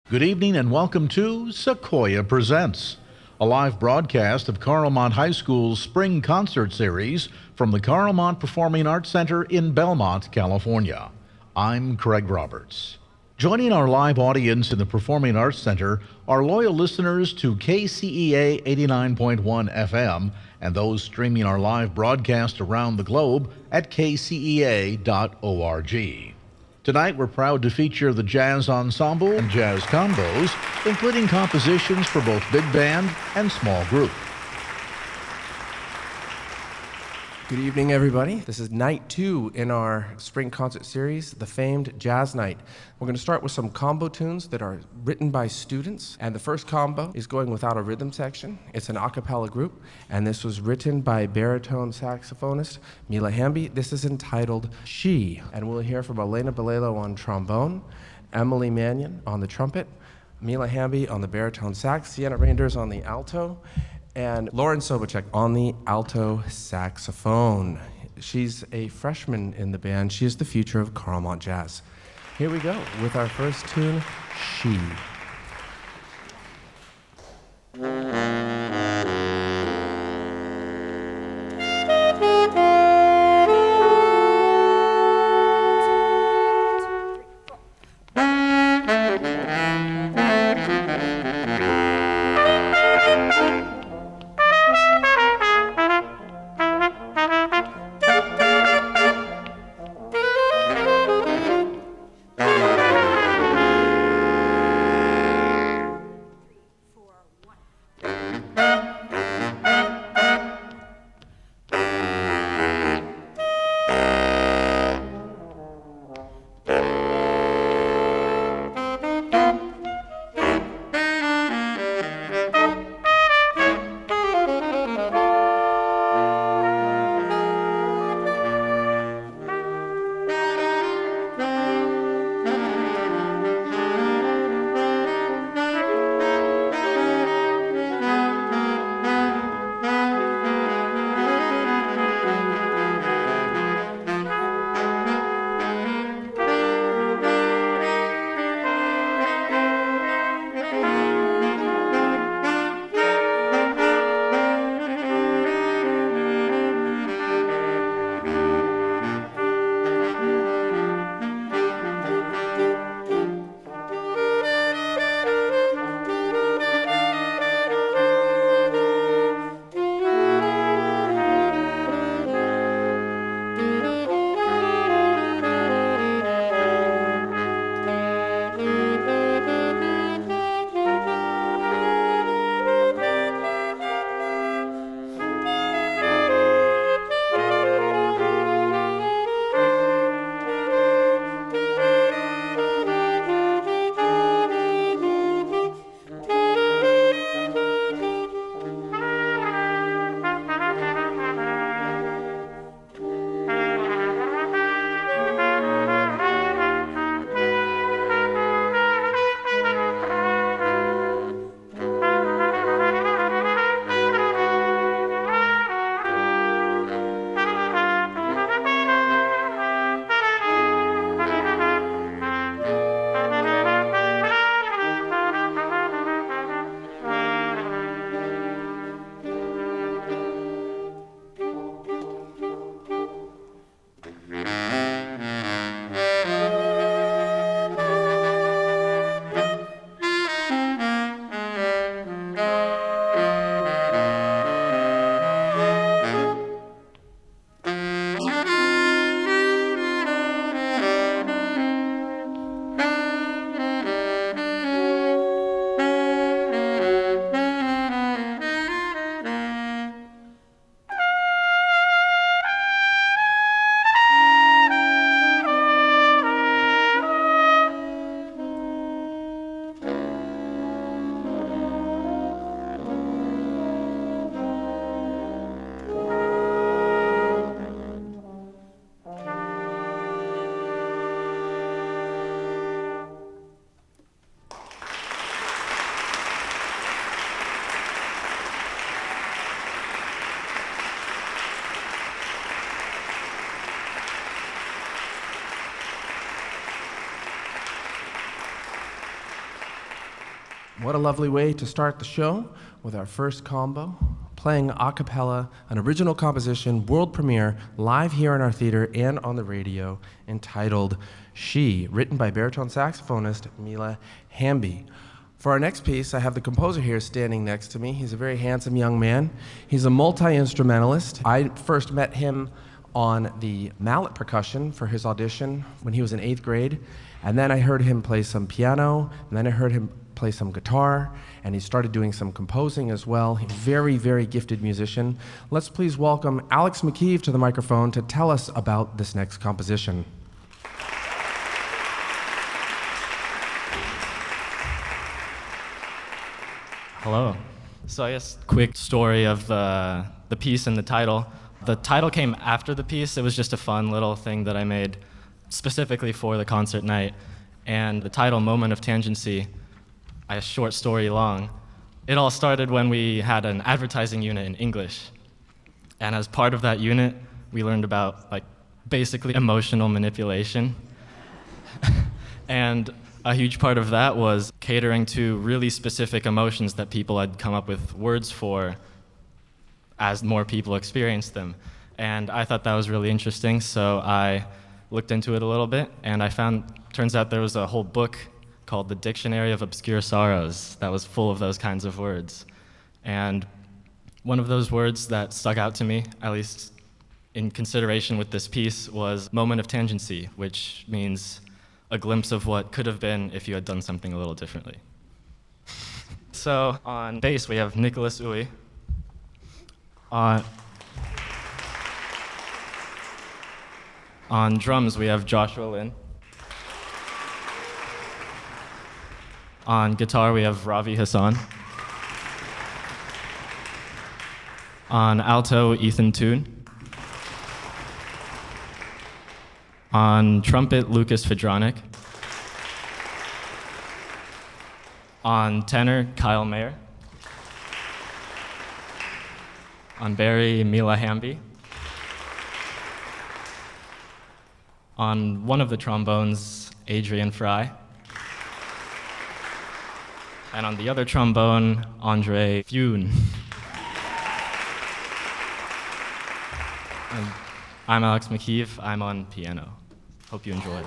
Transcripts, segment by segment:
Good evening and welcome to Sequoia Presents, a live broadcast of Carlmont High School's spring concert series from the Carlmont Performing Arts Center in Belmont, California. I'm Craig Roberts. Joining our live audience in the Performing Arts Center are loyal listeners to KCEA 89.1 FM and those streaming our live broadcast around the globe at kcea.org. Tonight, we're proud to feature the Jazz Ensemble and Jazz Combos, including compositions for both big band and small group. Good evening, everybody. This is night 2 in our spring concert series, the famed Jazz Night. We're going to start with some combo tunes that are written by students, and the first combo is going without a rhythm section. It's an a cappella group, and this was written by baritone saxophonist Mila Hamby. This is entitled She, and we'll hear from Elena Balelo on trombone, Emily Mannion on the trumpet, Mila Hamby on the baritone sax, Sienna Reinders on the alto, and Lauren Sobachek on the alto saxophone. She's a freshman in the band. She is the future of Carlmont Jazz. Here we go with our first tune, She. What a lovely way to start the show with our first combo, playing a cappella, an original composition, world premiere, live here in our theater and on the radio, entitled She, written by baritone saxophonist Mila Hamby. For our next piece, I have the composer here standing next to me. He's a very handsome young man. He's a multi-instrumentalist. I first met him on the mallet percussion for his audition when he was in 8th grade, and then I heard him play some piano, and then I heard him play some guitar, and he started doing some composing as well. He's a very, very gifted musician. Let's please welcome Alex McKeeve to the microphone to tell us about this next composition. Hello. So I guess quick story of the piece and the title. The title came after the piece. It was just a fun little thing that I made specifically for the concert night. And the title, Moment of Tangency, a short story long. It all started when we had an advertising unit in English. And as part of that unit, we learned about basically emotional manipulation. And a huge part of that was catering to really specific emotions that people had come up with words for as more people experienced them. And I thought that was really interesting, so I looked into it a little bit, and I found, turns out there was a whole book called The Dictionary of Obscure Sorrows that was full of those kinds of words. And one of those words that stuck out to me, at least in consideration with this piece, was moment of tangency, which means a glimpse of what could have been if you had done something a little differently. So on bass, we have Nicholas Uy. On drums, we have Joshua Lin. On guitar, we have Ravi Hassan. On alto, Ethan Toon. On trumpet, Lucas Fedronic. On tenor, Kyle Mayer. On Barry, Mila Hamby. On one of the trombones, Adrian Fry. And on the other trombone, Andre Fune. And I'm Alex McKeeve. I'm on piano. Hope you enjoy.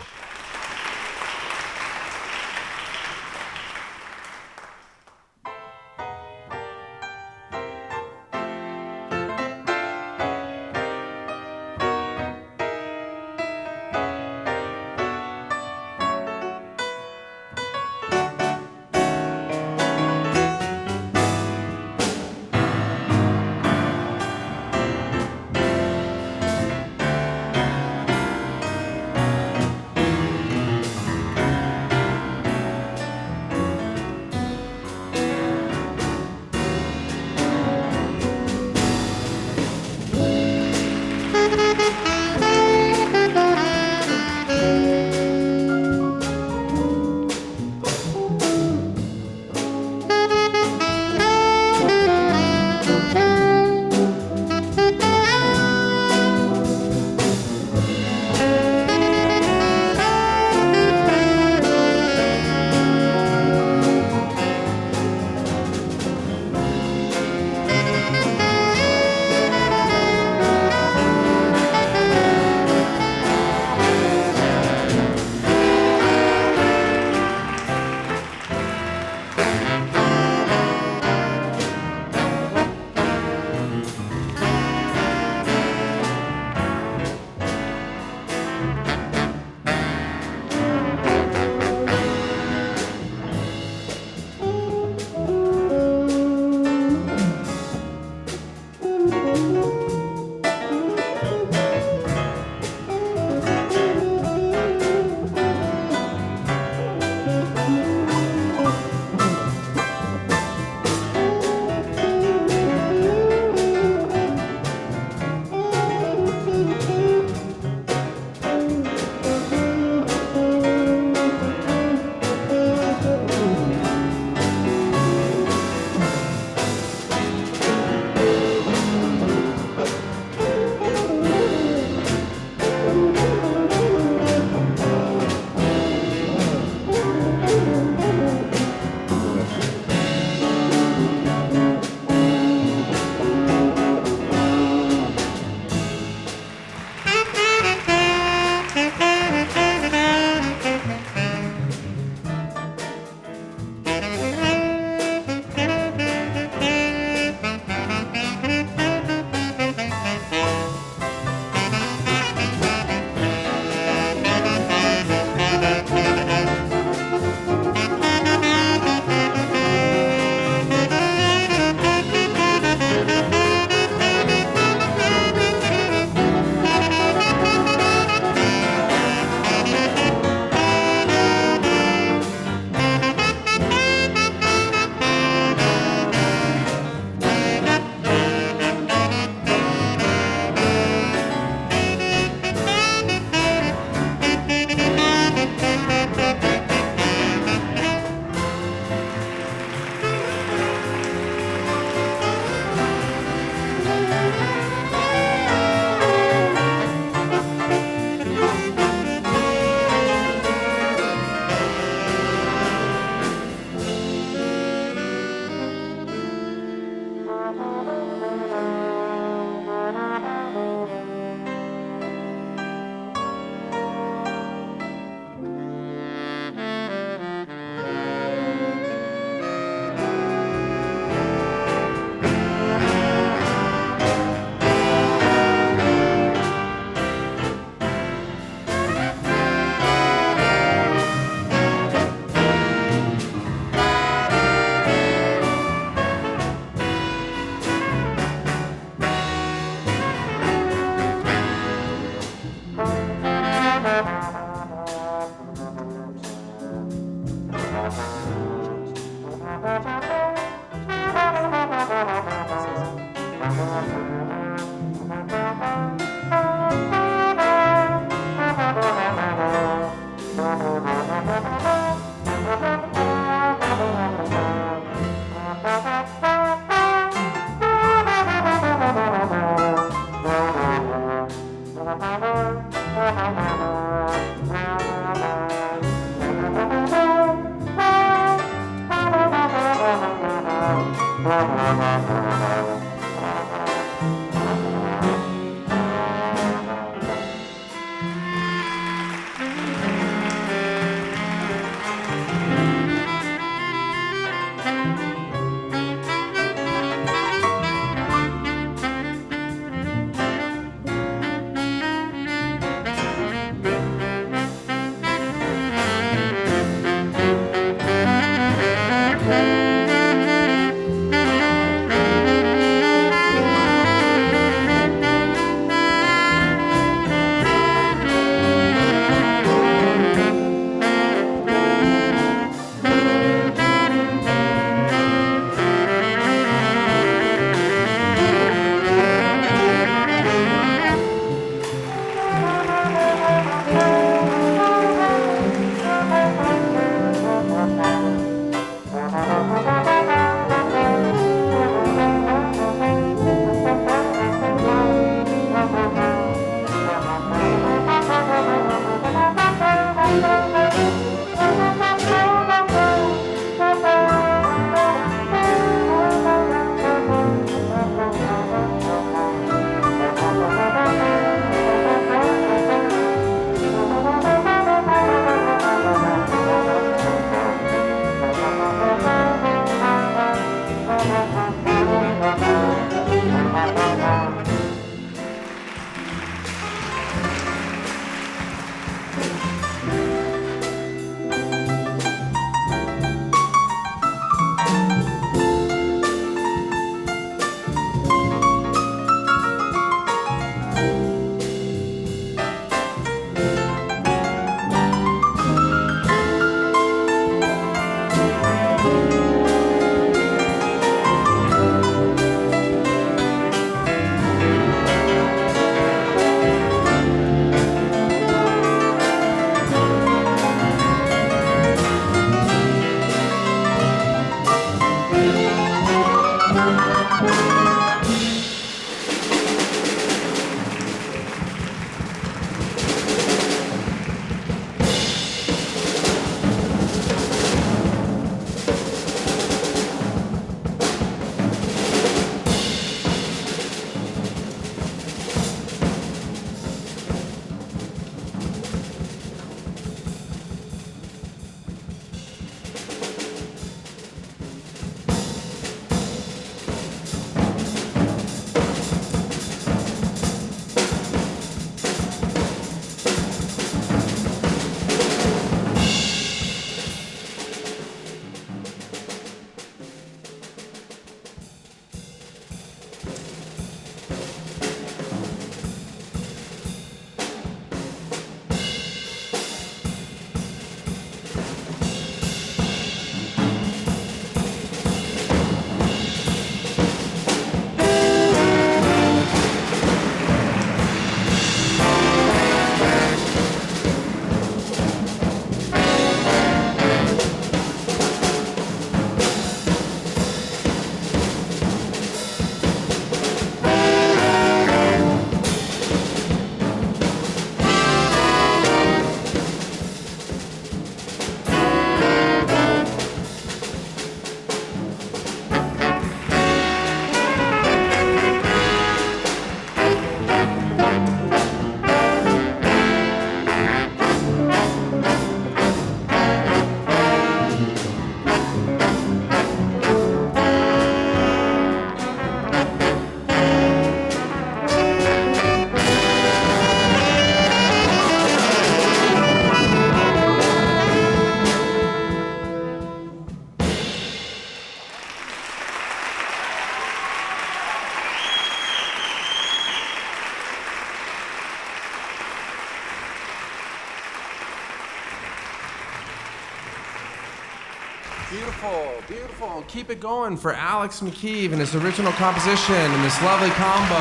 Beautiful, beautiful. Keep it going for Alex McKeeve and his original composition and this lovely combo.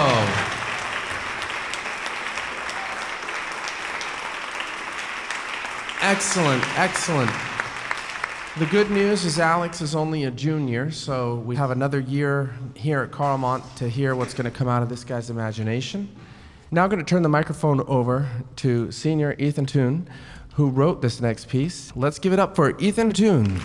Excellent, excellent. The good news is Alex is only a junior, so we have another year here at Carlmont to hear what's going to come out of this guy's imagination. Now I'm going to turn the microphone over to senior Ethan Toon, who wrote this next piece. Let's give it up for Ethan Toon.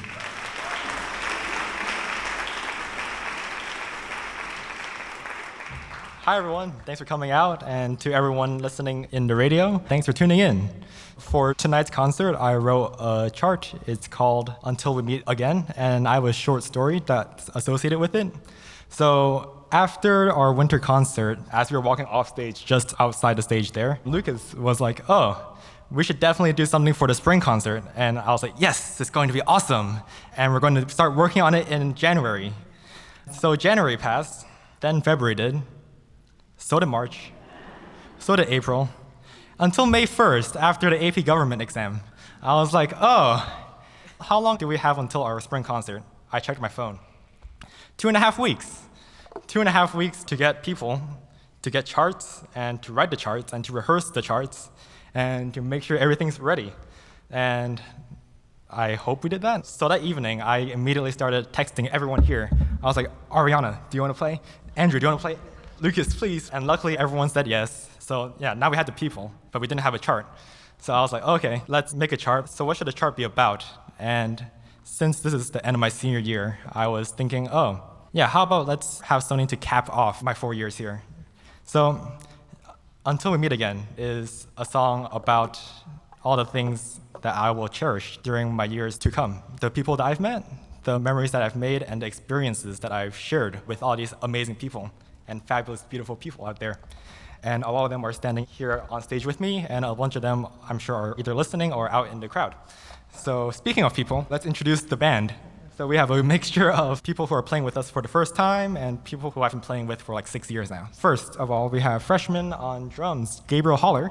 Hi everyone, thanks for coming out, and to everyone listening in the radio, thanks for tuning in. For tonight's concert, I wrote a chart. It's called Until We Meet Again, and I have a short story that's associated with it. So after our winter concert, as we were walking off stage, just outside the stage there, Lucas was like, oh, we should definitely do something for the spring concert. And I was like, yes, it's going to be awesome. And we're going to start working on it in January. So January passed, then February did, so did March, so did April, until May 1st, after the AP government exam. I was like, oh, how long do we have until our spring concert? I checked my phone. 2.5 weeks. 2.5 weeks to get people, to get charts, and to write the charts, and to rehearse the charts, and to make sure everything's ready. And I hope we did that. So that evening, I immediately started texting everyone here. I was like, Ariana, do you want to play? Andrew, do you want to play? Lucas, please. And luckily, everyone said yes. So yeah, now we had the people, but we didn't have a chart. So I was like, okay, let's make a chart. So what should the chart be about? And since this is the end of my senior year, I was thinking, oh, yeah, how about let's have something to cap off my 4 years here. So Until We Meet Again is a song about all the things that I will cherish during my years to come. The people that I've met, the memories that I've made, and the experiences that I've shared with all these amazing people and fabulous, beautiful people out there. And a lot of them are standing here on stage with me, and a bunch of them, I'm sure, are either listening or out in the crowd. So speaking of people, let's introduce the band. So we have a mixture of people who are playing with us for the first time and people who I've been playing with for like 6 years now. First of all, we have freshman on drums, Gabriel Holler.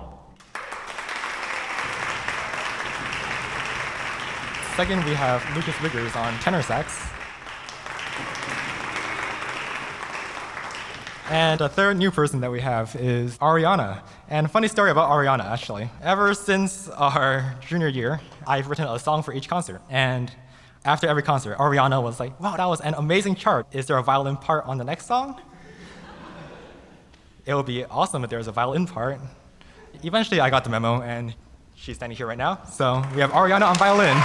Second, we have Lucas Wiggers on tenor sax. And the third new person that we have is Ariana. And a funny story about Ariana, actually. Ever since our junior year, I've written a song for each concert. And after every concert, Ariana was like, wow, that was an amazing chart. Is there a violin part on the next song? It would be awesome if there was a violin part. Eventually, I got the memo, and she's standing here right now. So we have Ariana on violin.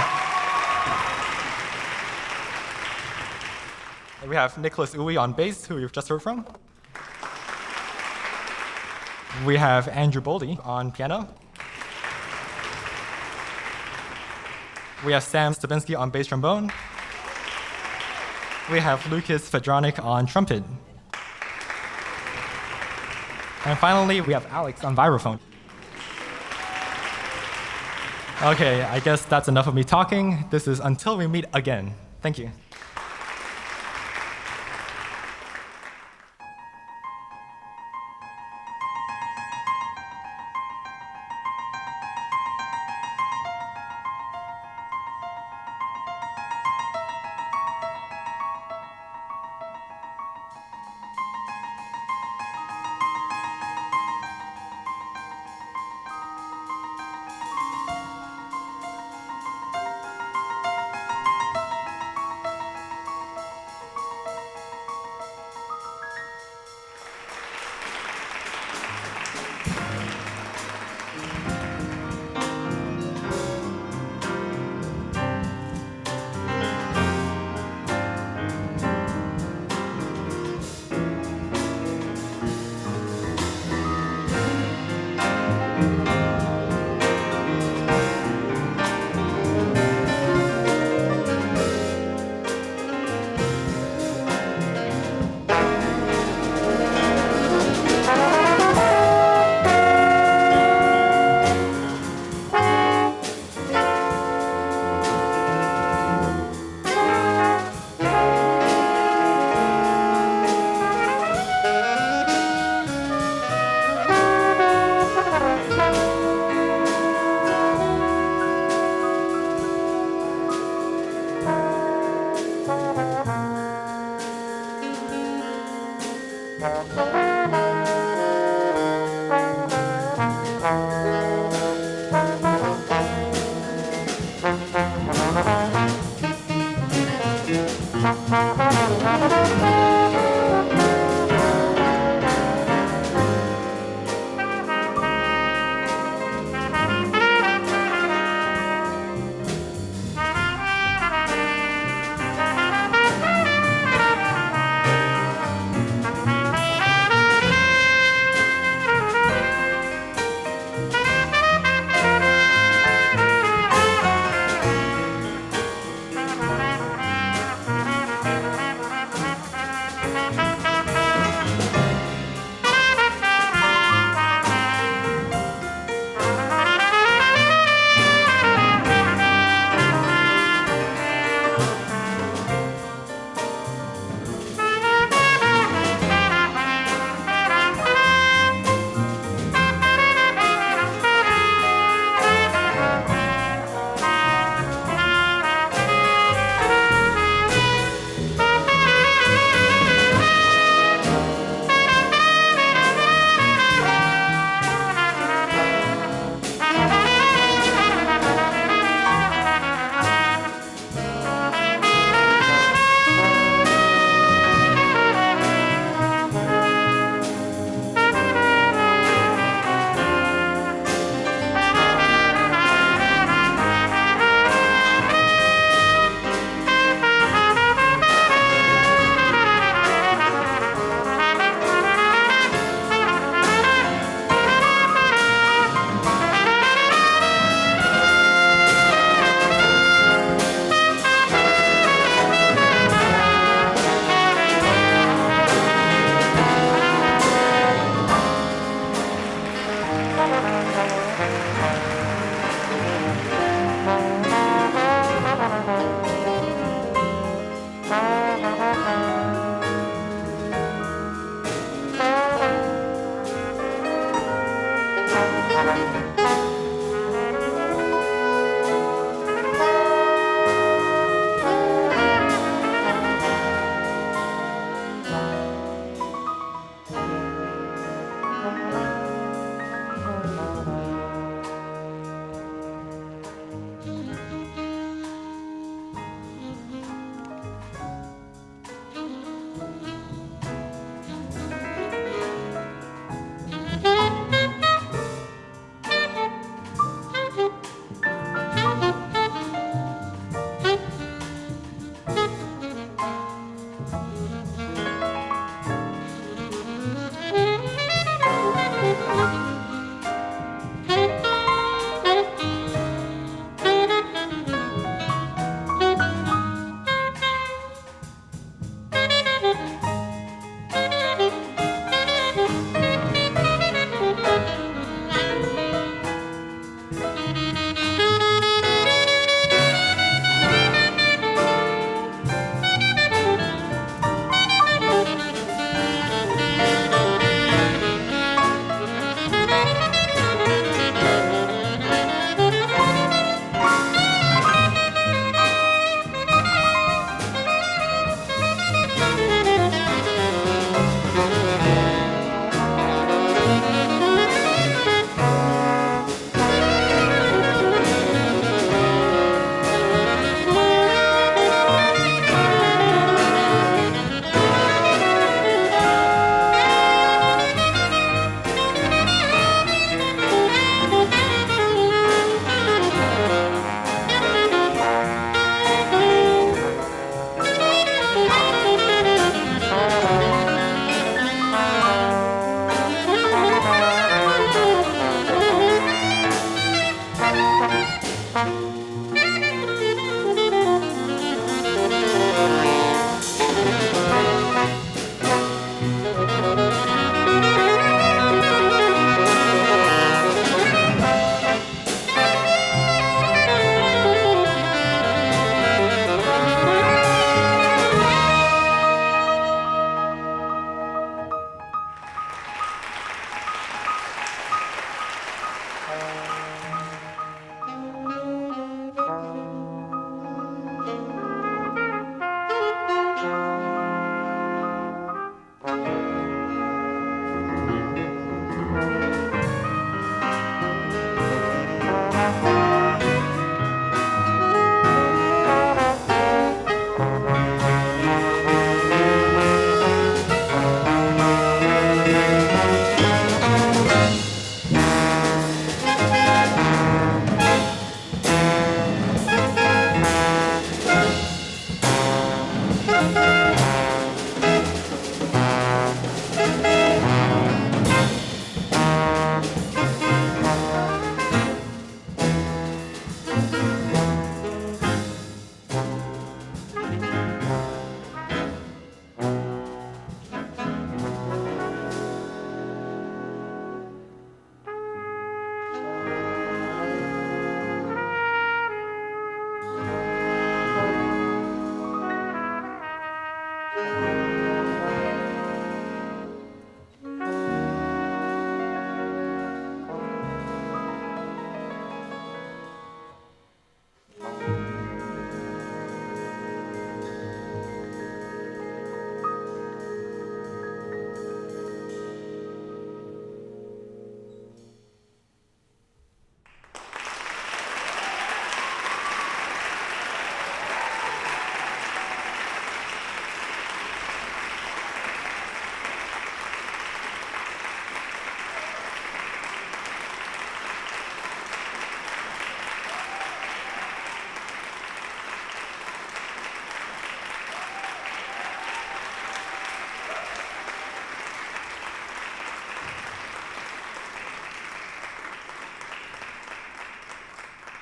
And we have Nicholas Uwe on bass, who you've just heard from. We have Andrew Boldy on piano. We have Sam Stabinsky on bass trombone. We have Lucas Fedronik on trumpet. And finally, we have Alex on vibraphone. Okay, I guess that's enough of me talking. This is Until We Meet Again. Thank you.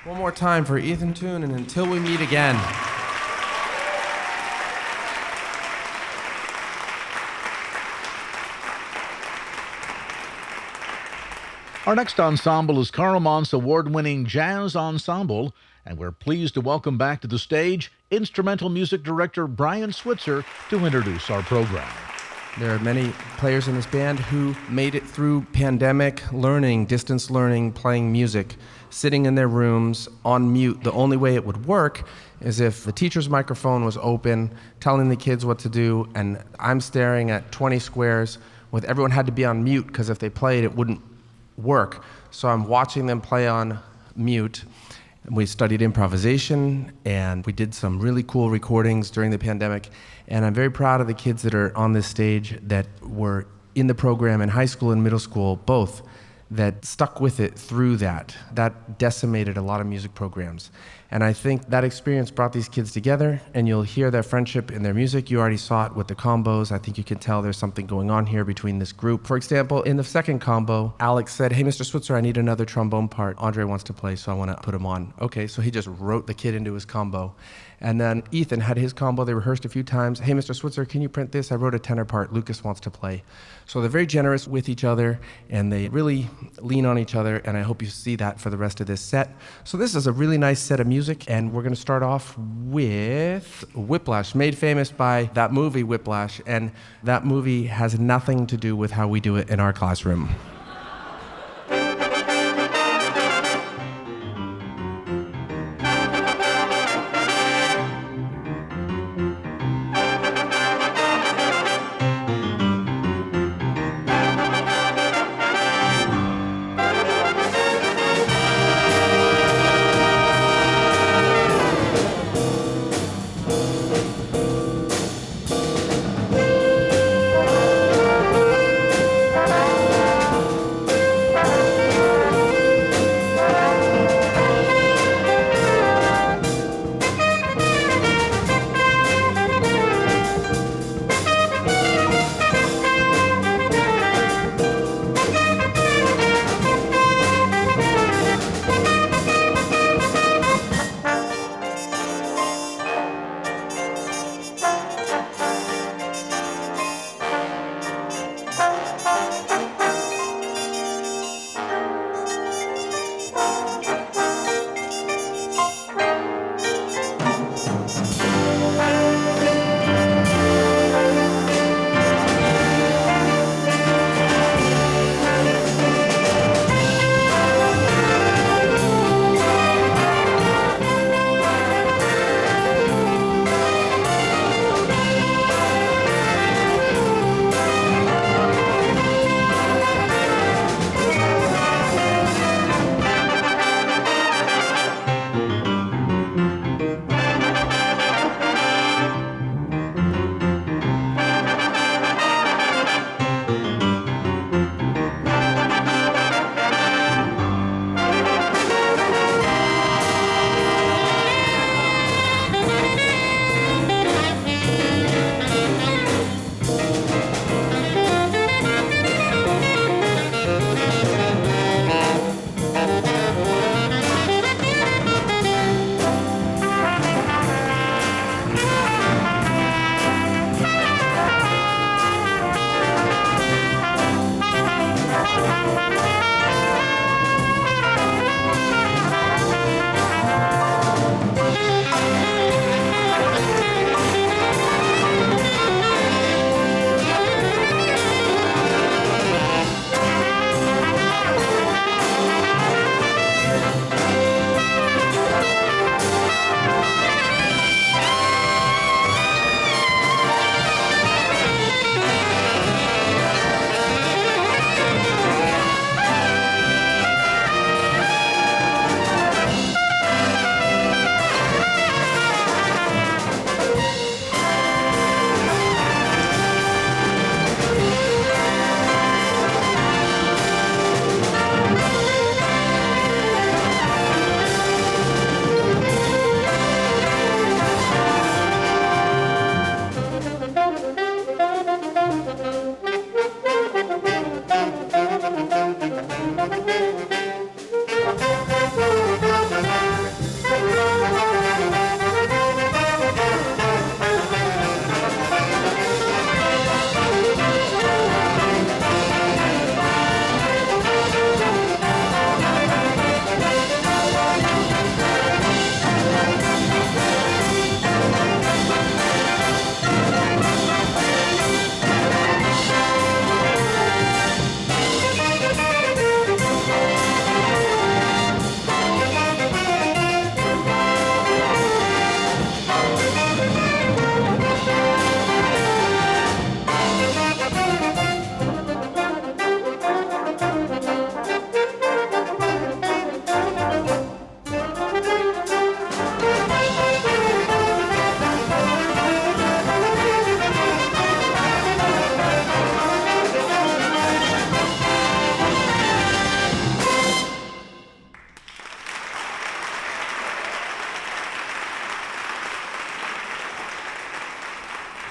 One more time for Ethan Toon and Until We Meet Again. Our next ensemble is Carlmont's award-winning jazz ensemble, and we're pleased to welcome back to the stage instrumental music director Brian Switzer to introduce our program. There are many players in this band who made it through pandemic learning, distance learning, playing music, sitting in their rooms on mute. The only way it would work is if the teacher's microphone was open, telling the kids what to do, and I'm staring at 20 squares with everyone had to be on mute because if they played, it wouldn't work. So I'm watching them play on mute. We studied improvisation and we did some really cool recordings during the pandemic. And I'm very proud of the kids that are on this stage that were in the program in high school and middle school, both, that stuck with it through that. That decimated a lot of music programs. And I think that experience brought these kids together, and you'll hear their friendship in their music. You already saw it with the combos. I think you can tell there's something going on here between this group. For example, in the second combo, Alex said, "Hey, Mr. Switzer, I need another trombone part. Andre wants to play, so I want to put him on." Okay, so he just wrote the kid into his combo. And then Ethan had his combo. They rehearsed a few times. "Hey, Mr. Switzer, can you print this? I wrote a tenor part. Lucas wants to play." So they're very generous with each other, and they really lean on each other, and I hope you see that for the rest of this set. So this is a really nice set of music, and we're going to start off with Whiplash, made famous by that movie Whiplash, and that movie has nothing to do with how we do it in our classroom.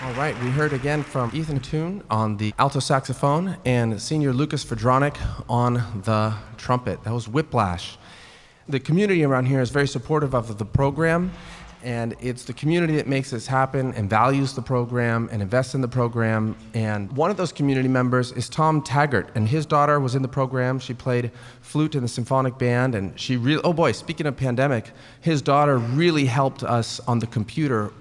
All right, we heard again from Ethan Toon on the alto saxophone and Senior Lucas Verdronic on the trumpet. That was Whiplash. The community around here is very supportive of the program, and it's the community that makes this happen and values the program and invests in the program. And one of those community members is Tom Taggart, and his daughter was in the program. She played flute in the symphonic band, and she really, oh boy, speaking of pandemic, his daughter really helped us on the computer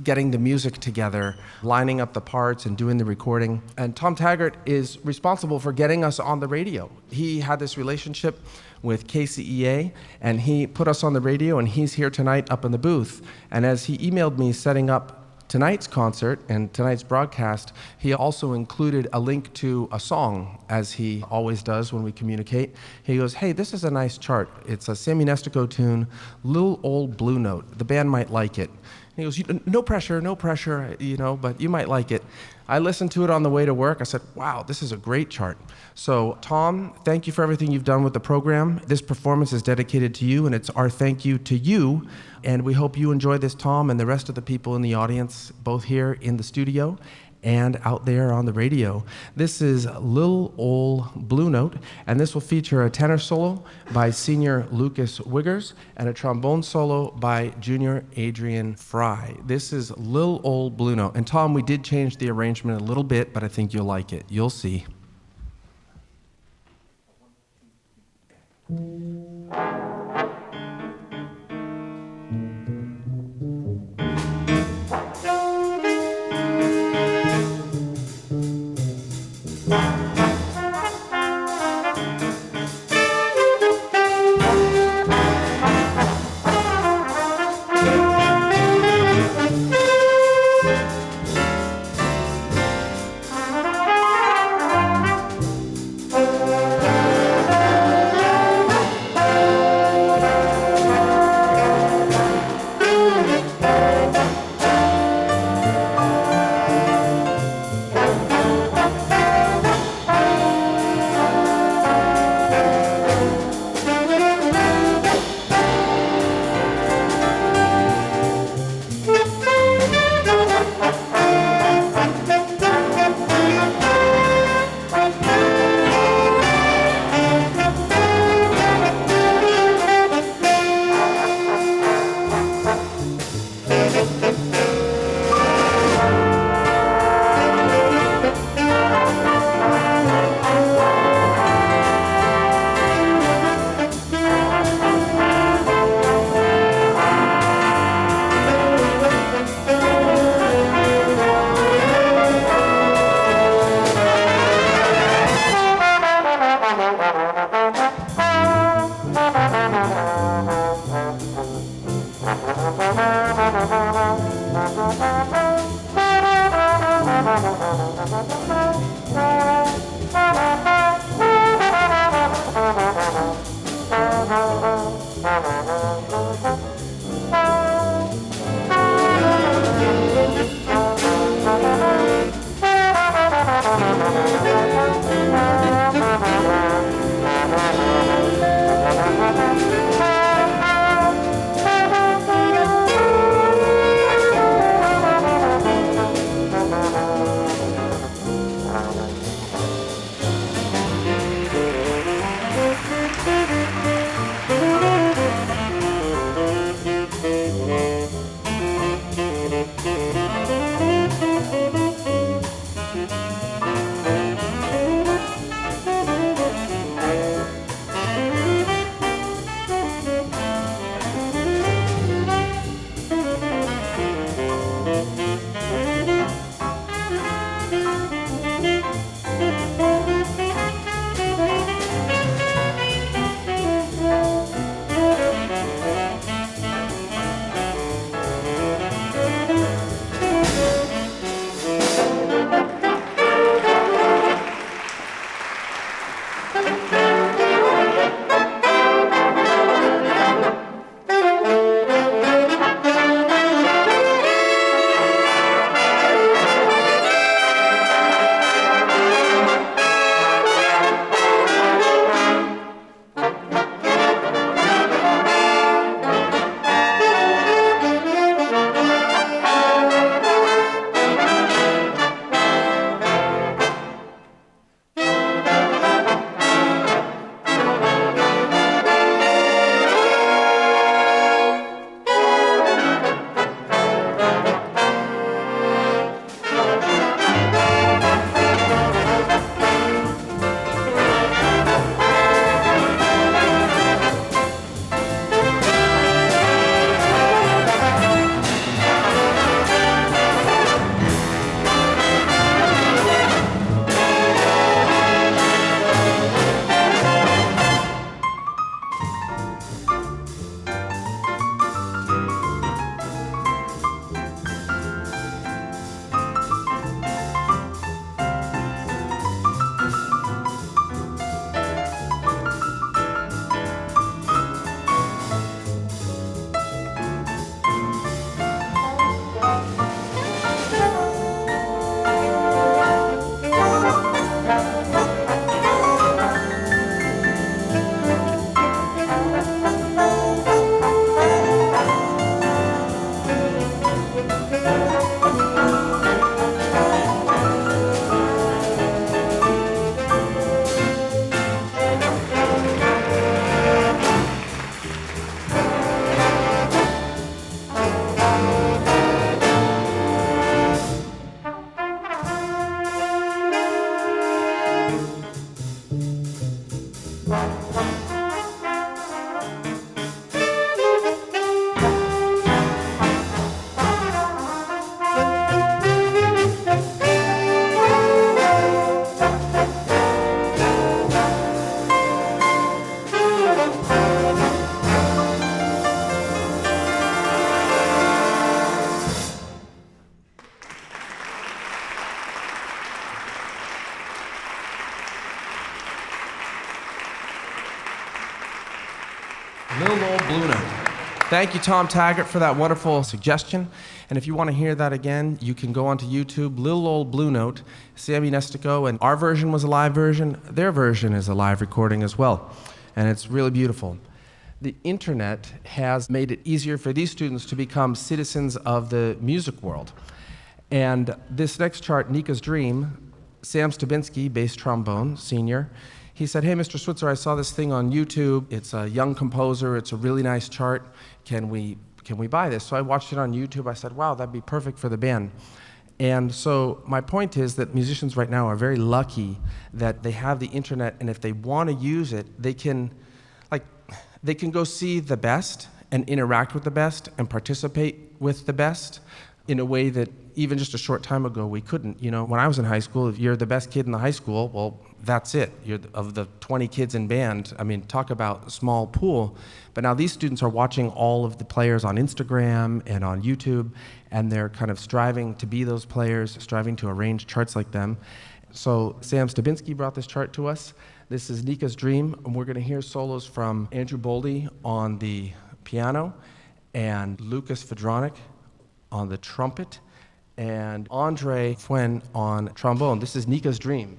getting the music together, lining up the parts and doing the recording. And Tom Taggart is responsible for getting us on the radio. He had this relationship with KCEA, and he put us on the radio, and he's here tonight up in the booth. And as he emailed me setting up tonight's concert and tonight's broadcast, he also included a link to a song, as he always does when we communicate. He goes, hey, this is a nice chart. It's a Sammy Nestico tune, Little Old Blue Note. The band might like it. He goes, no pressure, but you might like it. I listened to it on the way to work. I said, wow, this is a great chart. So, Tom, thank you for everything you've done with the program. This performance is dedicated to you, and it's our thank you to you. And we hope you enjoy this, Tom, and the rest of the people in the audience, both here in the studio and out there on the radio. This is Lil' Ol' Blue Note, and this will feature a tenor solo by Senior Lucas Wiggers and a trombone solo by Junior Adrian Fry. This is Lil' Ol' Blue Note. And Tom, we did change the arrangement a little bit, but I think you'll like it. You'll see. Thank you, Tom Taggart, for that wonderful suggestion. And if you want to hear that again, you can go onto YouTube, Little Old Blue Note, Sammy Nestico, and our version was a live version. Their version is a live recording as well, and it's really beautiful. The internet has made it easier for these students to become citizens of the music world. And this next chart, Nica's Dream, Sam Stabinsky, bass trombone, senior, he said, "Hey, Mr. Switzer, I saw this thing on YouTube. It's a young composer. It's a really nice chart. Can we buy this?" So I watched it on YouTube. I said, wow, that'd be perfect for the band. And so my point is that musicians right now are very lucky that they have the internet, and if they want to use it, they can go see the best and interact with the best and participate with the best in a way that even just a short time ago we couldn't. You know, when I was in high school, if you're the best kid in the high school, well, that's it. You're of the 20 kids in band. I mean, talk about a small pool. But now these students are watching all of the players on Instagram and on YouTube, and they're kind of striving to be those players, striving to arrange charts like them. So Sam Stabinsky brought this chart to us. This is Nica's Dream, and we're going to hear solos from Andrew Boldy on the piano, and Lucas Fedronic on the trumpet, and Andre Fuen on trombone. This is Nica's Dream.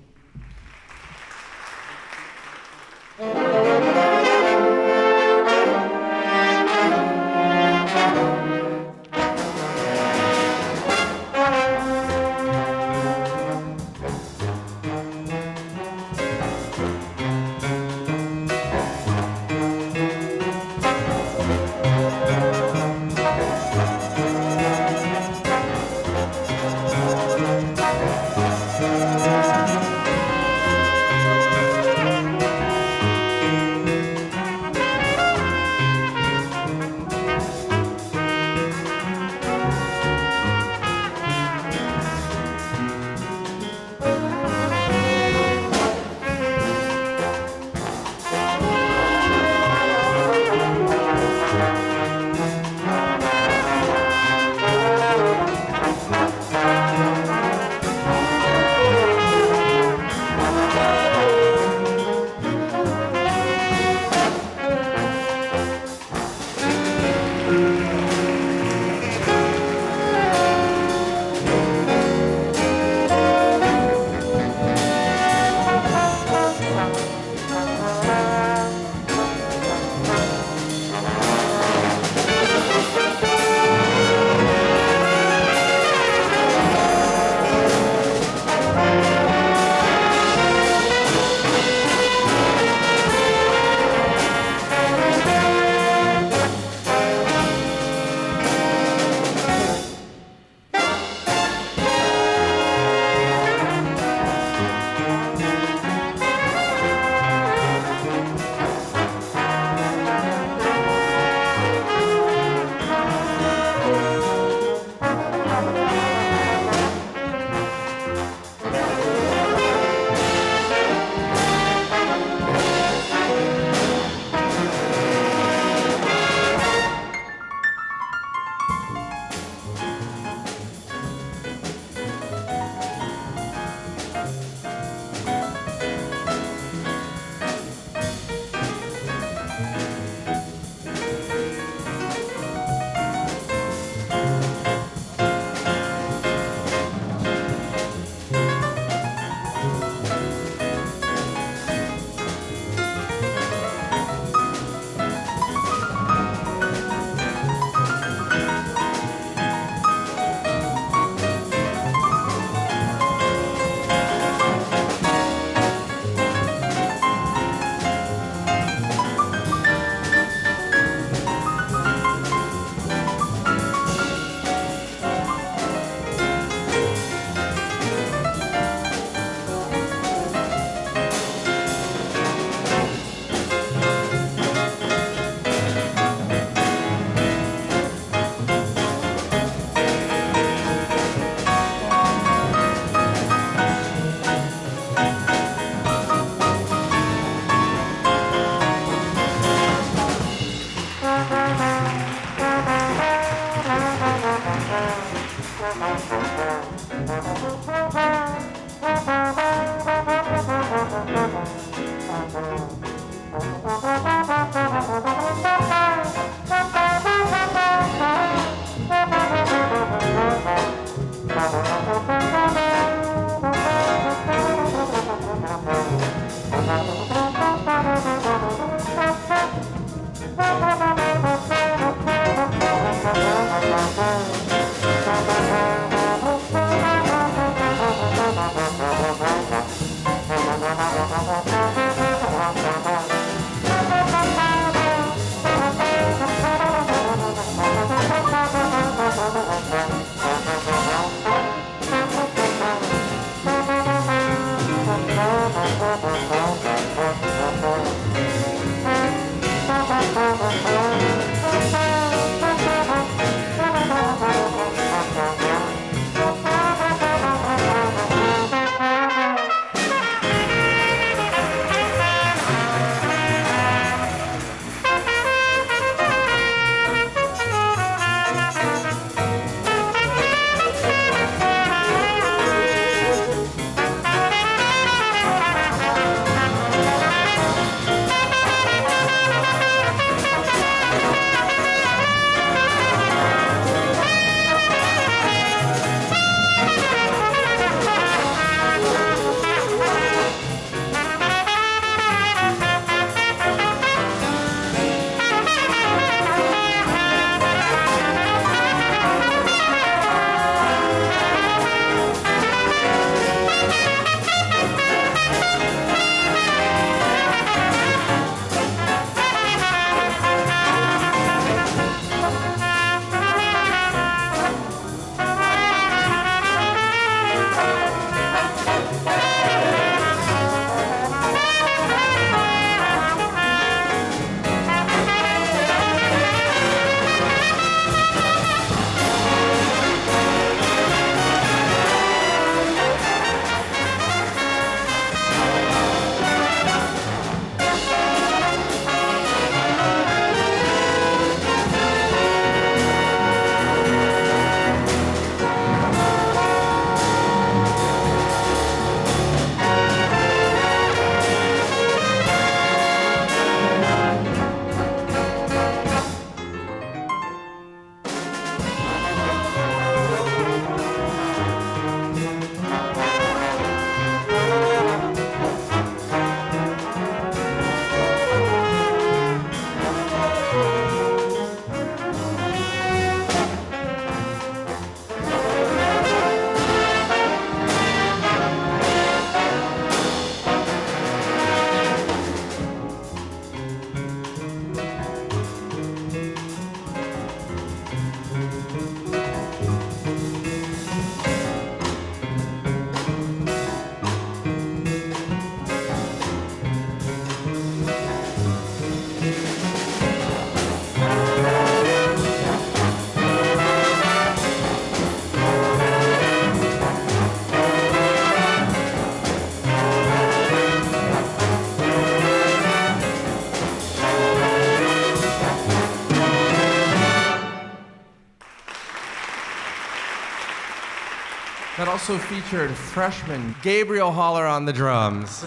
That also featured freshman Gabriel Haller on the drums.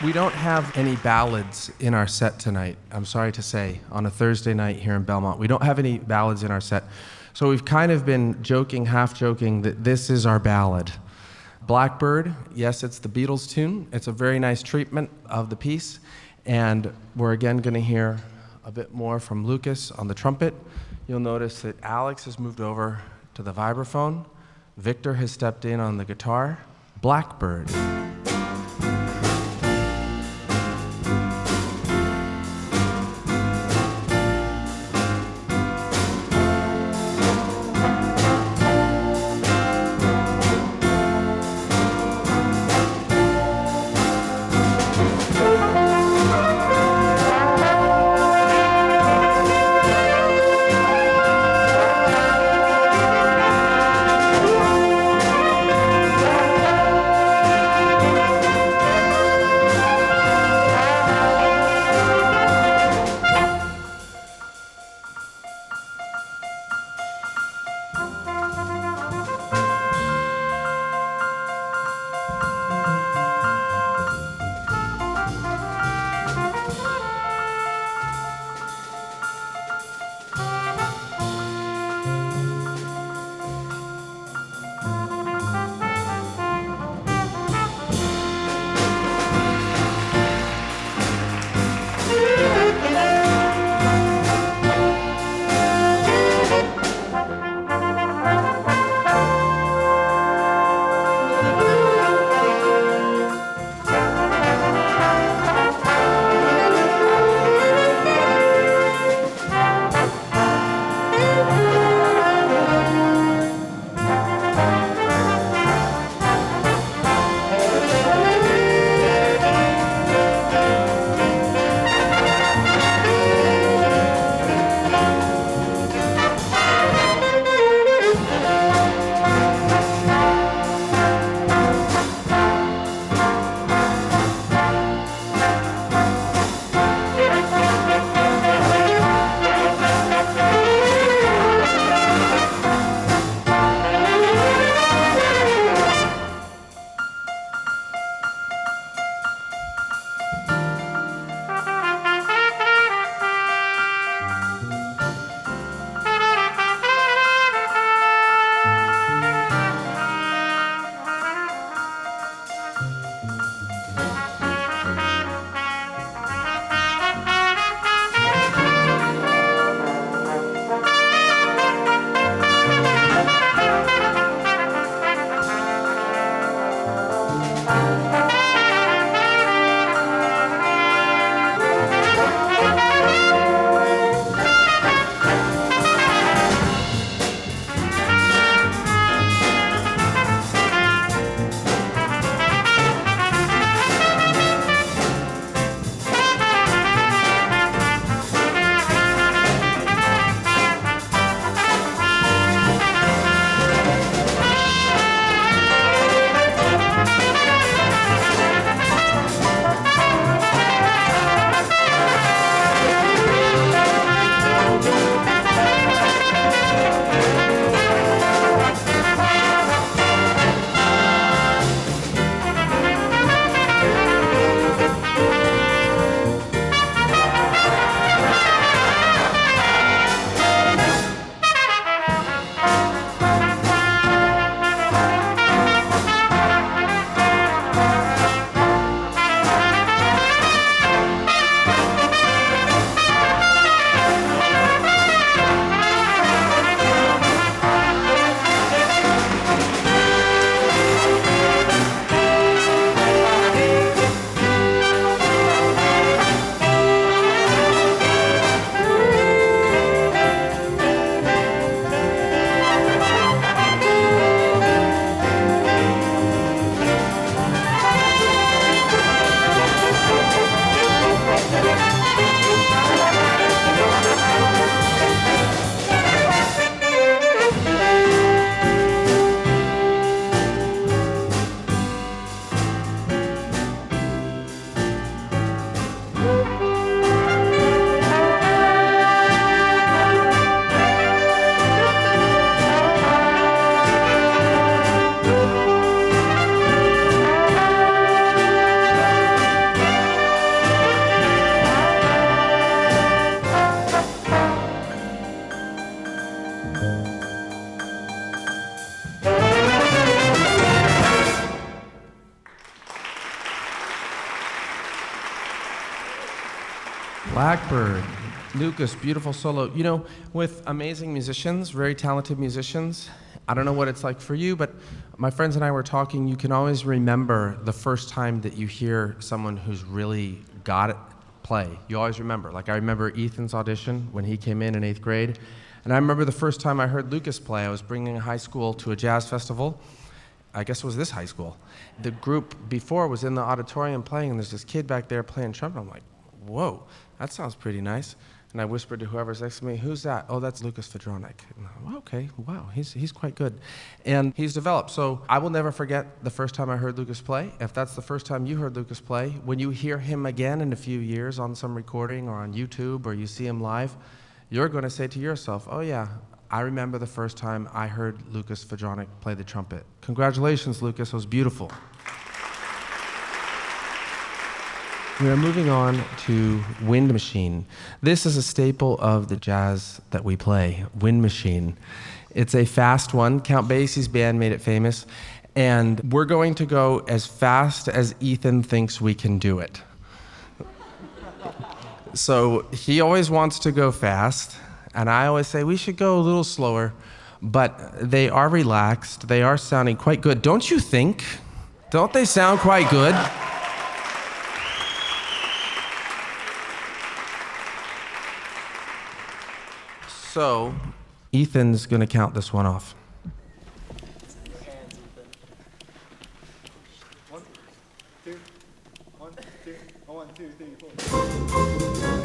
We don't have any ballads in our set tonight, I'm sorry to say, on a Thursday night here in Belmont. We don't have any ballads in our set. So we've kind of been joking, half joking, that this is our ballad. Blackbird, yes, it's the Beatles tune. It's a very nice treatment of the piece. And we're again going to hear a bit more from Lucas on the trumpet. You'll notice that Alex has moved over to the vibraphone. Victor has stepped in on the guitar. Blackbird. Blackbird. Lucas, beautiful solo. You know, with amazing musicians, very talented musicians, I don't know what it's like for you, but my friends and I were talking, you can always remember the first time that you hear someone who's really got it play. You always remember. Like I remember Ethan's audition when he came in 8th grade, and I remember the first time I heard Lucas play. I was bringing a high school to a jazz festival. I guess it was this high school. The group before was in the auditorium playing, and there's this kid back there playing trumpet. I'm like, whoa, that sounds pretty nice. And I whispered to whoever's next to me, who's that? Oh, that's Lucas Fedronik. Okay, wow, he's quite good. And he's developed. So I will never forget the first time I heard Lucas play. If that's the first time you heard Lucas play, when you hear him again in a few years on some recording or on YouTube or you see him live, you're going to say to yourself, oh yeah, I remember the first time I heard Lucas Fedronik play the trumpet. Congratulations, Lucas, it was beautiful. We are moving on to Wind Machine. This is a staple of the jazz that we play, Wind Machine. It's a fast one. Count Basie's band made it famous. And we're going to go as fast as Ethan thinks we can do it. So he always wants to go fast, and I always say we should go a little slower, but they are relaxed. They are sounding quite good. Don't you think? Don't they sound quite good? So, Ethan's going to count this one off. One, two, 1, 2, 3, 4.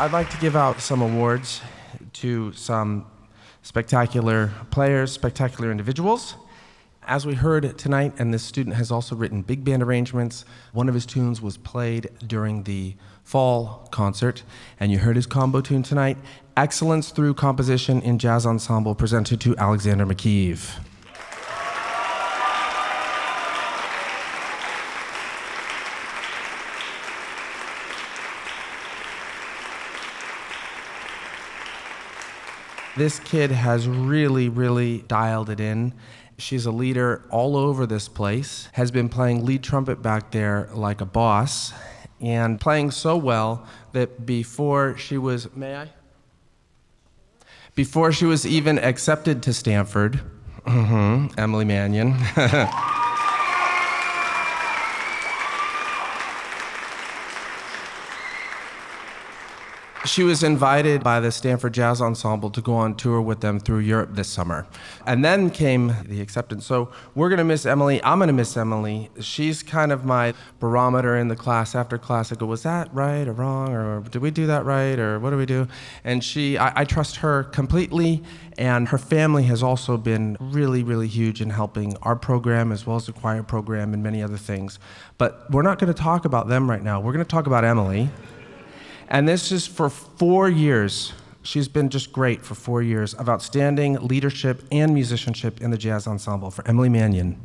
I'd like to give out some awards to some spectacular players, spectacular individuals. As we heard tonight, and this student has also written big band arrangements, one of his tunes was played during the fall concert, and you heard his combo tune tonight, Excellence Through Composition in Jazz Ensemble, presented to Alexander McKeeve. This kid has really dialed it in. She's a leader all over this place, has been playing lead trumpet back there like a boss, and playing so well that before she was even accepted to Stanford, Emily Mannion, she was invited by the Stanford Jazz Ensemble to go on tour with them through Europe this summer. And then came the acceptance. So we're gonna miss Emily, I'm gonna miss Emily. She's kind of my barometer in the class. After class, I go, was that right or wrong? Or did we do that right? Or what do we do? And I trust her completely. And her family has also been really huge in helping our program as well as the choir program and many other things. But we're not gonna talk about them right now. We're gonna talk about Emily. And this is for 4 years. She's been just great for 4 years of outstanding leadership and musicianship in the jazz ensemble. For Emily Mannion.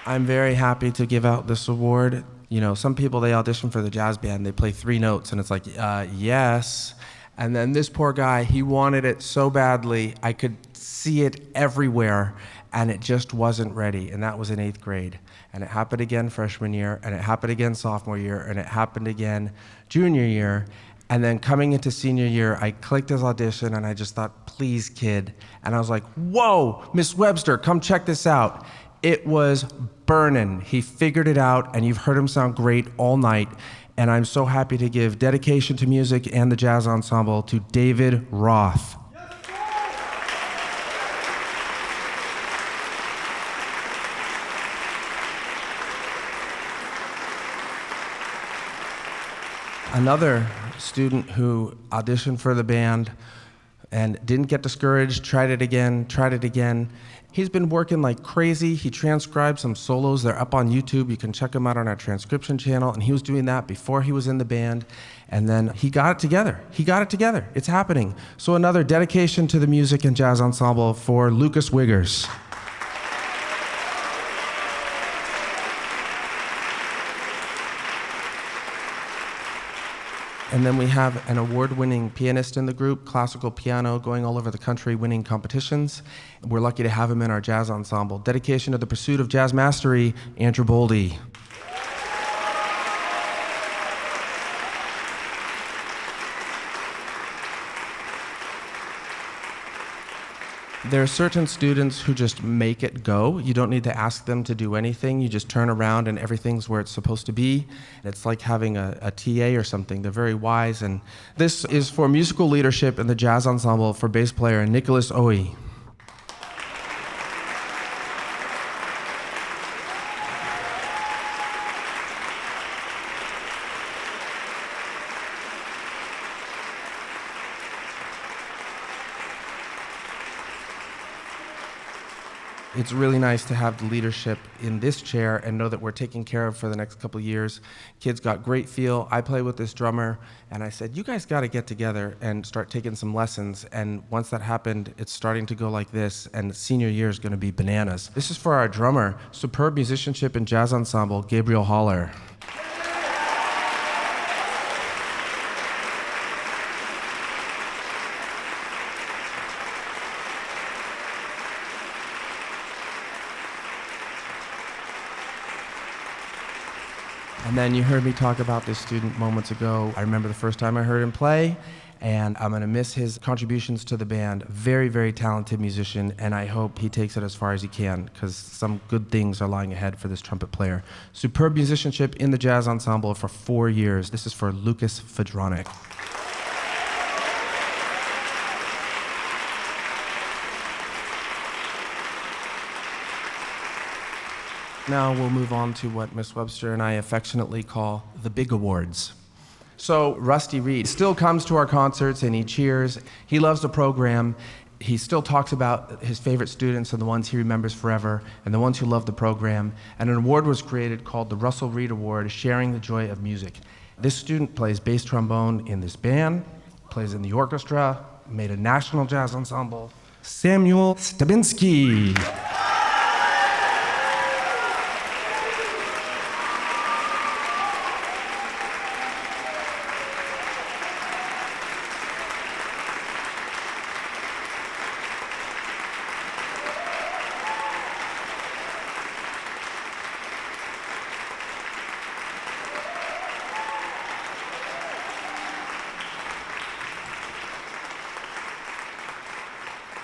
I'm very happy to give out this award. You know, some people, they audition for the jazz band, they play 3 notes, and it's like, yes. And then this poor guy, he wanted it so badly, I could see it everywhere, and it just wasn't ready. And that was in 8th grade. And it happened again freshman year, and it happened again sophomore year, and it happened again junior year. And then coming into senior year, I clicked his audition, and I just thought, please, kid. And I was like, whoa, Miss Webster, come check this out. It was burnin'. He figured it out, and you've heard him sound great all night. And I'm so happy to give dedication to music and the jazz ensemble to David Roth. Another student who auditioned for the band and didn't get discouraged, tried it again. He's been working like crazy. He transcribed some solos. They're up on YouTube. You can check them out on our transcription channel. And he was doing that before he was in the band. And then he got it together. It's happening. So another dedication to the music and jazz ensemble for Lucas Wiggers. And then we have an award-winning pianist in the group, classical piano, going all over the country, winning competitions. We're lucky to have him in our jazz ensemble. Dedication to the pursuit of jazz mastery, Andrew Boldy. There are certain students who just make it go. You don't need to ask them to do anything. You just turn around and everything's where it's supposed to be. It's like having a TA or something. They're very wise. And this is for musical leadership in the jazz ensemble for bass player Nicholas Oey. It's really nice to have the leadership in this chair and know that we're taken care of for the next couple of years. Kids got great feel. I play with this drummer, and I said, you guys got to get together and start taking some lessons. And once that happened, it's starting to go like this, and senior year is going to be bananas. This is for our drummer, superb musicianship and jazz ensemble, Gabriel Haller. And then you heard me talk about this student moments ago. I remember the first time I heard him play, and I'm going to miss his contributions to the band. Very, very talented musician, and I hope he takes it as far as he can, because some good things are lying ahead for this trumpet player. Superb musicianship in the jazz ensemble for 4 years. This is for Lucas Fedronic. Now we'll move on to what Miss Webster and I affectionately call the big awards. So Rusty Reed still comes to our concerts and he cheers. He loves the program. He still talks about his favorite students and the ones he remembers forever and the ones who love the program. And an award was created called the Russell Reed Award, Sharing the Joy of Music. This student plays bass trombone in this band, plays in the orchestra, made a national jazz ensemble. Samuel Stabinski.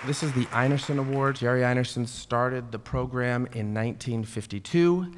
This is the Einerson Award. Jerry Einerson started the program in 1952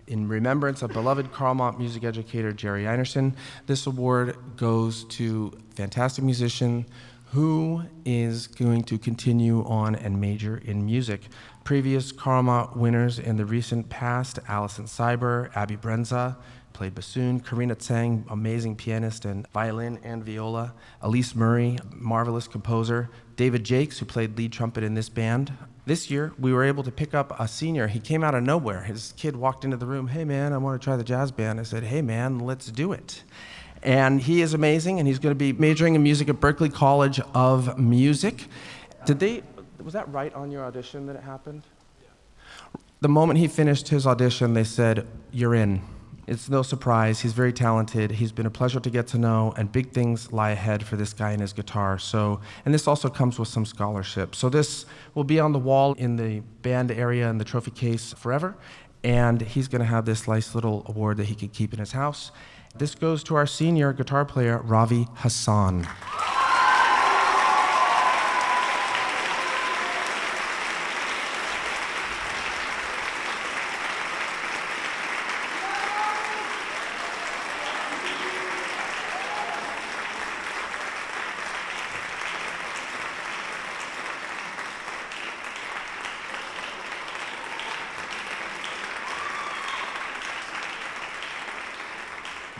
in remembrance of beloved Carlmont music educator Jerry Einerson. This award goes to a fantastic musician who is going to continue on and major in music. Previous Carlmont winners in the recent past, Alison Seiber, Abby Brenza, played bassoon, Karina Tsang, amazing pianist and violin and viola, Elise Murray, marvelous composer, David Jakes, who played lead trumpet in this band. This year, we were able to pick up a senior. He came out of nowhere. His kid walked into the room, "Hey man, I want to try the jazz band." I said, "Hey man, let's do it." And he is amazing, and he's going to be majoring in music at Berklee College of Music. Was that right on your audition that it happened? The moment he finished his audition, they said, "You're in." It's no surprise. He's very talented. He's been a pleasure to get to know, and big things lie ahead for this guy and his guitar. And this also comes with some scholarship. So this will be on the wall in the band area in the trophy case forever, and he's going to have this nice little award that he can keep in his house. This goes to our senior guitar player, Ravi Hassan.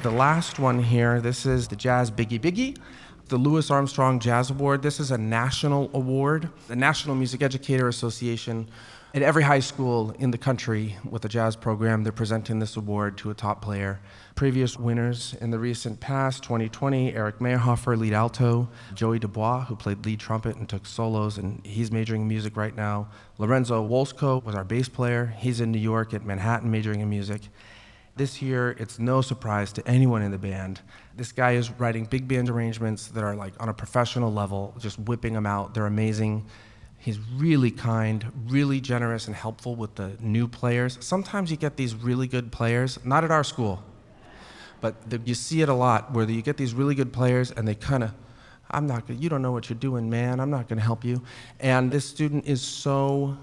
The last one here, this is the Jazz Biggie Biggie, the Louis Armstrong Jazz Award. This is a national award. The National Music Educator Association, at every high school in the country with a jazz program, they're presenting this award to a top player. Previous winners in the recent past, 2020, Eric Meyerhofer, lead alto, Joey Dubois, who played lead trumpet and took solos, and he's majoring in music right now. Lorenzo Wolsko was our bass player. He's in New York at Manhattan majoring in music. This year, it's no surprise to anyone in the band. This guy is writing big band arrangements that are like on a professional level, just whipping them out. They're amazing. He's really kind, really generous and helpful with the new players. Sometimes you get these really good players, not at our school, but you see it a lot where you get these really good players and they kind of, you don't know what you're doing, man. I'm not going to help you. And this student is so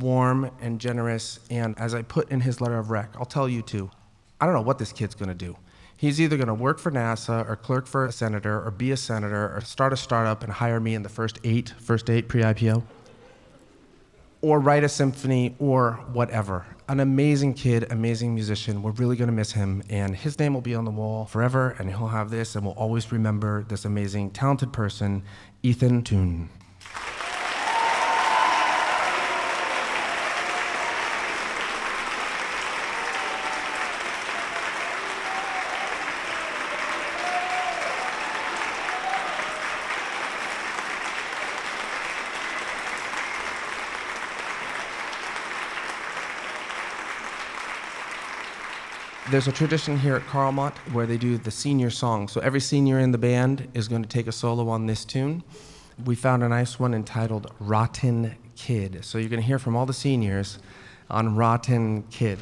warm and generous. And as I put in his letter of rec, I'll tell you too, I don't know what this kid's going to do. He's either going to work for NASA or clerk for a senator or be a senator or start a startup and hire me in the first eight pre-IPO, or write a symphony or whatever. An amazing kid, amazing musician. We're really going to miss him, and his name will be on the wall forever, and he'll have this, and we'll always remember this amazing, talented person, Ethan Toon. There's a tradition here at Carlmont where they do the senior song. So every senior in the band is going to take a solo on this tune. We found a nice one entitled Rotten Kid. So you're going to hear from all the seniors on Rotten Kid.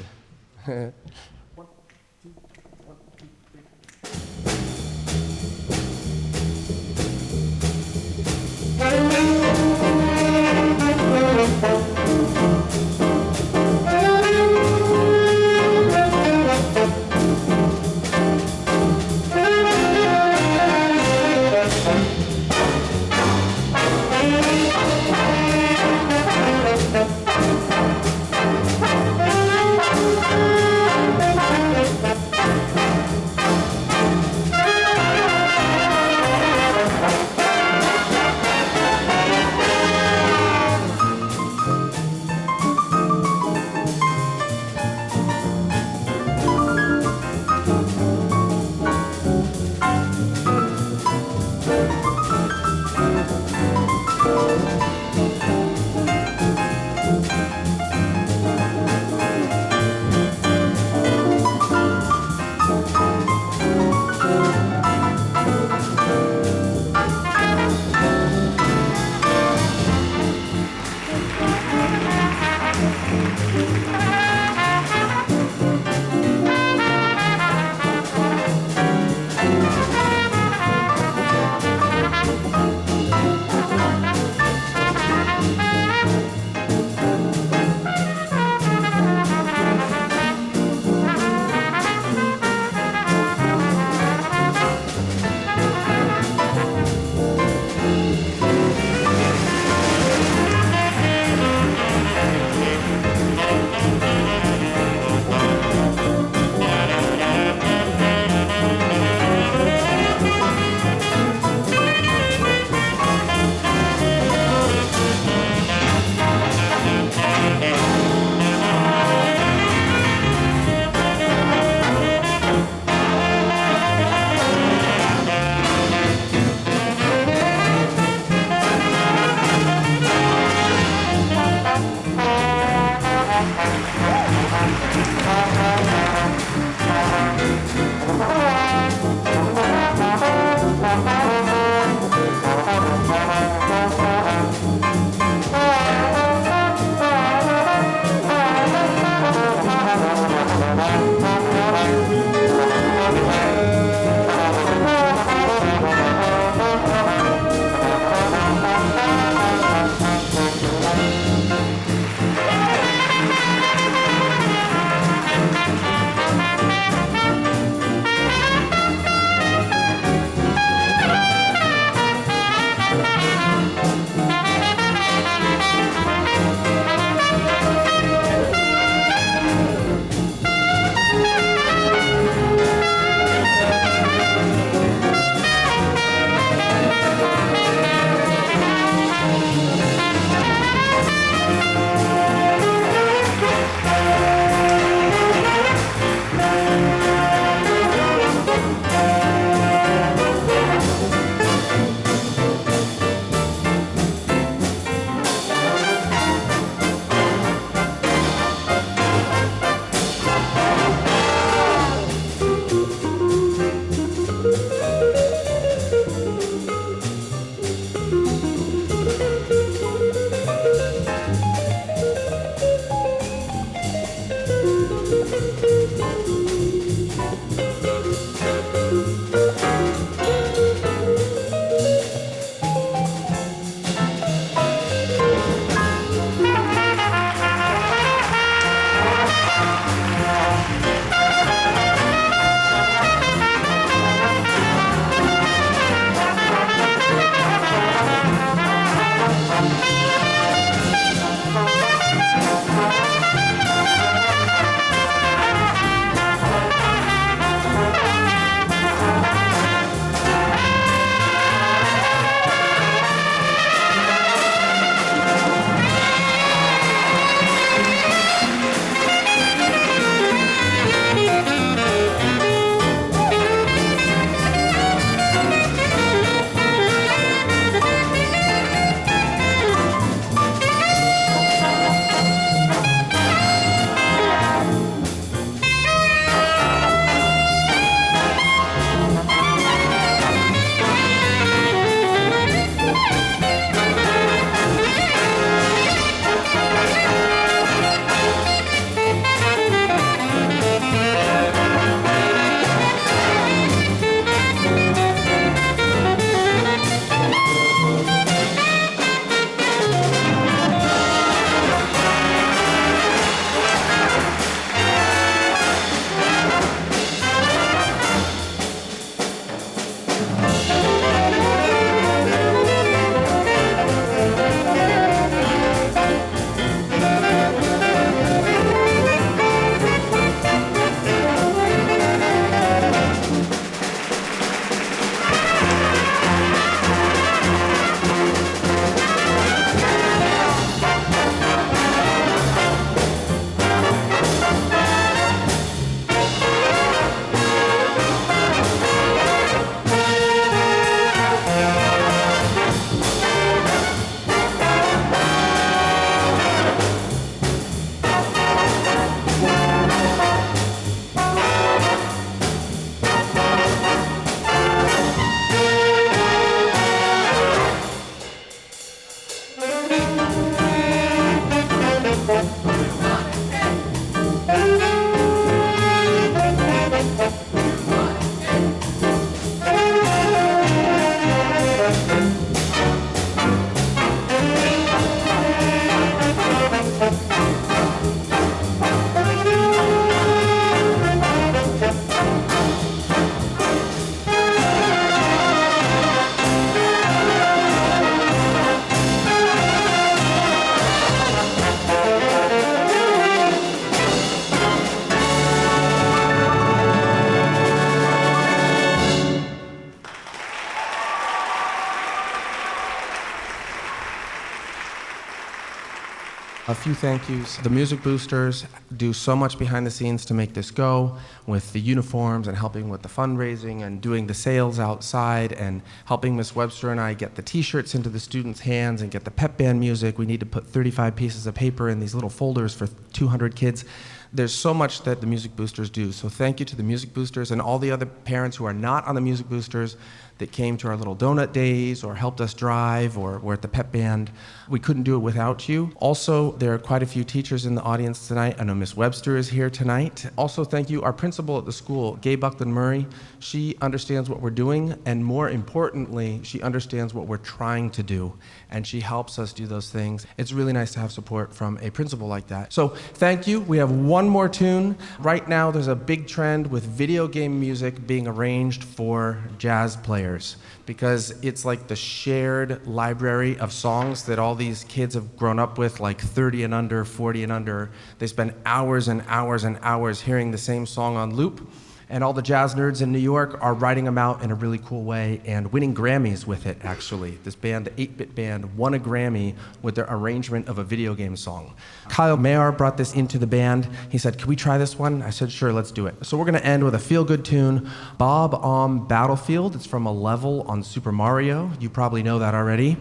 A few thank yous. The Music Boosters do so much behind the scenes to make this go, with the uniforms and helping with the fundraising and doing the sales outside and helping Miss Webster and I get the t-shirts into the students' hands and get the pep band music. We need to put 35 pieces of paper in these little folders for 200 kids. There's so much that the Music Boosters do. So thank you to the Music Boosters and all the other parents who are not on the Music Boosters that came to our little donut days or helped us drive or were at the pep band. We couldn't do it without you. Also, there are quite a few teachers in the audience tonight. I know Miss Webster is here tonight. Also, thank you, our principal at the school, Gay Buckland Murray. She understands what we're doing, and more importantly, she understands what we're trying to do, and she helps us do those things. It's really nice to have support from a principal like that. So thank you. We have one more tune. Right now, there's a big trend with video game music being arranged for jazz players, because it's like the shared library of songs that all these kids have grown up with, like 30 and under, 40 and under. They spend hours and hours and hours hearing the same song on loop. And all the jazz nerds in New York are writing them out in a really cool way and winning Grammys with it, actually. This band, the 8-Bit Band, won a Grammy with their arrangement of a video game song. Kyle Mayer brought this into the band. He said, "Can we try this one?" I said, "Sure, let's do it." So we're gonna end with a feel-good tune, Bob-Omb Battlefield. It's from a level on Super Mario. You probably know that already.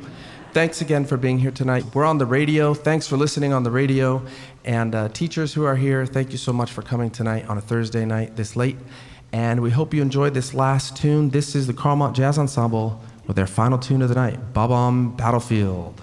Thanks again for being here tonight. We're on the radio. Thanks for listening on the radio. And teachers who are here, thank you so much for coming tonight on a Thursday night this late. And we hope you enjoyed this last tune. This is the Carlmont Jazz Ensemble with their final tune of the night, Bob-Omb Battlefield.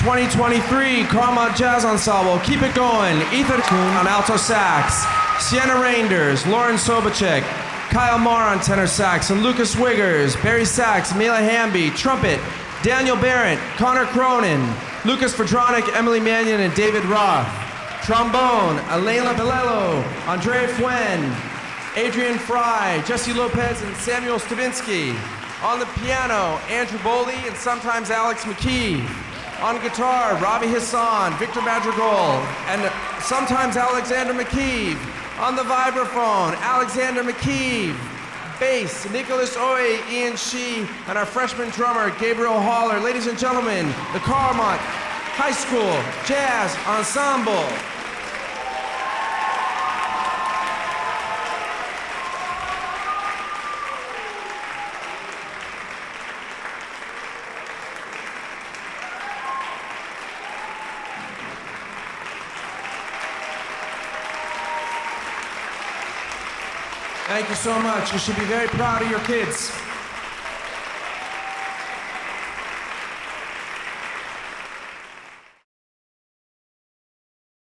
2023 Carlmont Jazz Ensemble, keep it going. Ethan on alto sax, Sienna Reinders, Lauren Sobachek, Kyle Marr on tenor sax, and Lucas Wiggers, Barry sax, Mila Hamby, trumpet, Daniel Barrett, Connor Cronin, Lucas Verdronic, Emily Mannion, and David Roth. Trombone, Elena Belello, Andrea Fuen, Adrian Fry, Jesse Lopez, and Samuel Stavinsky. On the piano, Andrew Boley and sometimes Alex McKee. On guitar, Ravi Hassan, Victor Madrigal, and sometimes Alexander McKeeve. On the vibraphone, Alexander McKeeve. Bass, Nicholas Oye, Ian Shee, and our freshman drummer, Gabriel Haller. Ladies and gentlemen, the Carlmont High School Jazz Ensemble. Thank you so much. You should be very proud of your kids.